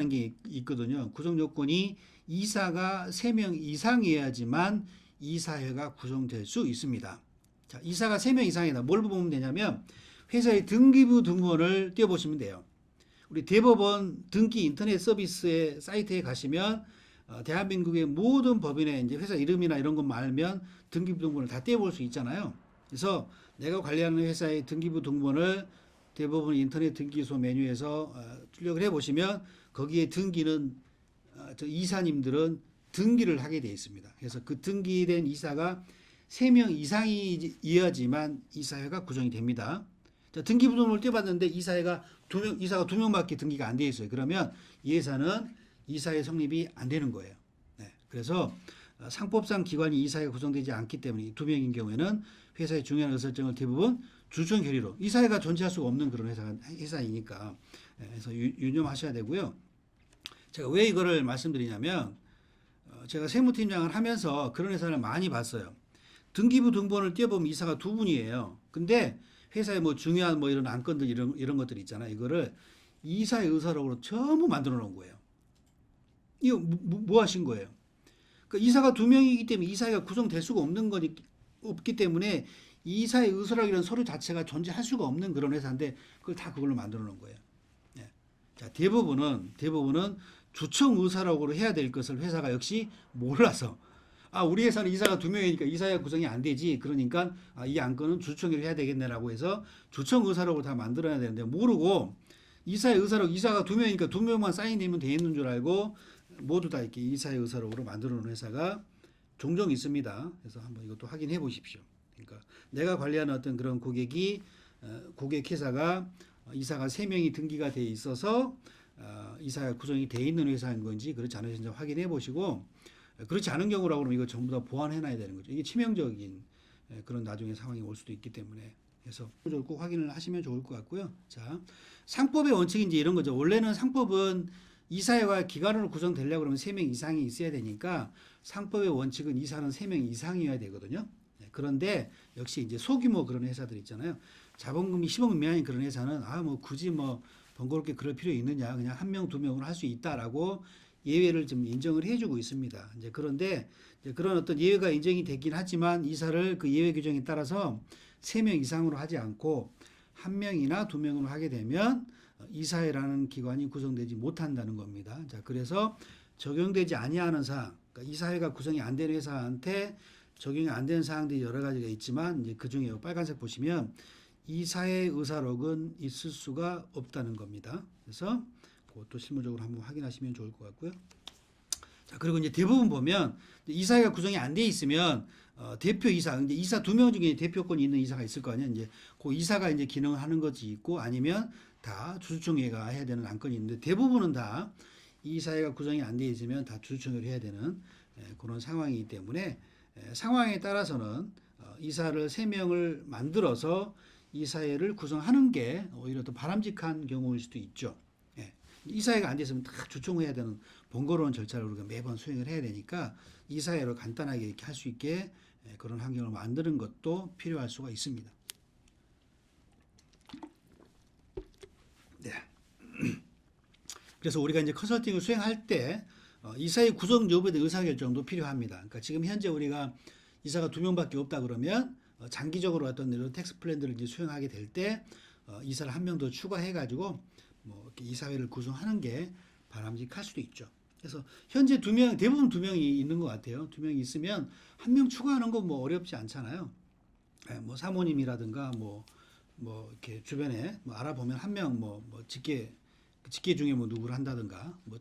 구성이라는 게 있거든요. 구성 요건이 이사가 3명 이상이어야지만 이사회가 구성될 수 있습니다. 자, 이사가 3명 이상이다. 뭘 보면 되냐면 회사의 등기부 등본을 띄워보시면 돼요. 우리 대법원 등기 인터넷 서비스의 사이트에 가시면 대한민국의 모든 법인의 이제 회사 이름이나 이런 것만 알면 등기부 등본을 다 떼어볼 수 있잖아요. 그래서 내가 관리하는 회사의 등기부 등본을 대법원 인터넷 등기소 메뉴에서 출력을 해보시면 거기에 등기는 저 이사님들은 등기를 하게 되어 있습니다. 그래서 그 등기된 이사가 3명 이상이어야지만 이사회가 구성이 됩니다. 자, 등기부 등본을 떼봤는데 이사가 2명밖에 등기가 안 되어 있어요. 그러면 이 회사는 이사회 성립이 안 되는 거예요. 네, 그래서 상법상 기관이 이사회가 구성되지 않기 때문에 2명인 경우에는 회사의 중요한 의사결정을 대부분 주총 결의로 이사회가 존재할 수가 없는 그런 회사이니까 그래서 유념하셔야 되고요. 제가 왜 이거를 말씀드리냐면 제가 세무팀장을 하면서 그런 회사를 많이 봤어요. 등기부 등본을 띄워보면 이사가 2분이에요. 근데 회사에 뭐 중요한 뭐 이런 안건들 이런 것들 있잖아요. 이거를 이사의 의사록으로 전부 만들어 놓은 거예요. 이거 뭐 하신 거예요? 그러니까 이사가 2명이기 때문에 이사회가 구성될 수가 없기 때문에 이사의 의사록이라는 서류 자체가 존재할 수가 없는 그런 회사인데 그걸 다 그걸로 만들어 놓은 거예요. 네. 자, 대부분은 주총 의사록으로 해야 될 것을 회사가 역시 몰라서 우리 회사는 이사가 2명이니까 이사회가 구성이 안 되지. 그러니까 이 안건은 주총으로 해야 되겠네라고 해서 주총 의사록을 다 만들어야 되는데 모르고 이사의 의사록 이사가 2명이니까 2명만 사인되면 돼 있는 줄 알고 모두 다 이렇게 이사의 의사록으로 만들어 놓은 회사가 종종 있습니다. 그래서 한번 이것도 확인해 보십시오. 그러니까 내가 관리하는 어떤 그런 고객 회사가 이사가 3명이 등기가 돼 있어서 이사가 구성이 돼 있는 회사인 건지 그렇지 않은지 확인해 보시고 그렇지 않은 경우라고 그러면 이거 전부 다 보완해 놔야 되는 거죠. 이게 치명적인 그런 나중에 상황이 올 수도 있기 때문에 그래서 꼭 확인을 하시면 좋을 것 같고요. 자, 상법의 원칙이 이제 이런 거죠. 원래는 상법은 이사회가 기관으로 구성되려고 그러면 3명 이상이 있어야 되니까 상법의 원칙은 이사는 3명 이상이어야 되거든요. 그런데 역시 이제 소규모 그런 회사들 있잖아요. 자본금이 10억 미만인 그런 회사는 뭐 굳이 뭐 번거롭게 그럴 필요 있느냐. 그냥 1명, 2명으로 할 수 있다라고 예외를 좀 인정을 해주고 있습니다. 이제 그런데 이제 그런 어떤 예외가 인정이 되긴 하지만 이사를 그 예외 규정에 따라서 3명 이상으로 하지 않고 1명이나 2명으로 하게 되면 이사회라는 기관이 구성되지 못한다는 겁니다. 자, 그래서 적용되지 아니하는 사항, 그러니까 이사회가 구성이 안 되는 회사한테 적용이 안 되는 사항들이 여러 가지가 있지만 이제 그 중에 빨간색 보시면 이사회 의사록은 있을 수가 없다는 겁니다. 그래서 그것도 실무적으로 한번 확인하시면 좋을 것 같고요. 자, 그리고 이제 대부분 보면 이사회가 구성이 안 돼 있으면 대표 이사, 이제 이사 2명 중에 대표권이 있는 이사가 있을 거 아니에요. 이제 그 이사가 이제 기능을 하는 것이 있고 아니면 다 주주총회가 해야 되는 안건이 있는데 대부분은 다 이사회가 구성이 안 돼 있으면 다 주주총회를 해야 되는 그런 상황이기 때문에 상황에 따라서는 이사를 3명을 만들어서 이사회를 구성하는 게 오히려 더 바람직한 경우일 수도 있죠. 이사회가 안 됐으면 다 주총해야 되는 번거로운 절차를 우리가 매번 수행을 해야 되니까 이사회로 간단하게 이렇게 할 수 있게 그런 환경을 만드는 것도 필요할 수가 있습니다. 네. 그래서 우리가 이제 컨설팅을 수행할 때 이사회 구성 여부에 대한 의사결정도 필요합니다. 그러니까 지금 현재 우리가 이사가 2명밖에 없다 그러면 장기적으로 어떤 이런 텍스 플랜들을 이제 수행하게 될 때 이사를 1명 더 추가해가지고 뭐 이렇게 이사회를 구성하는 게 바람직할 수도 있죠. 그래서 현재 대부분 2명이 있는 것 같아요. 2명이 있으면 1명 추가하는 건 뭐 어렵지 않잖아요. 뭐 사모님이라든가 뭐 이렇게 주변에 뭐 알아보면 1명 직계 중에 뭐 누구를 한다든가 뭐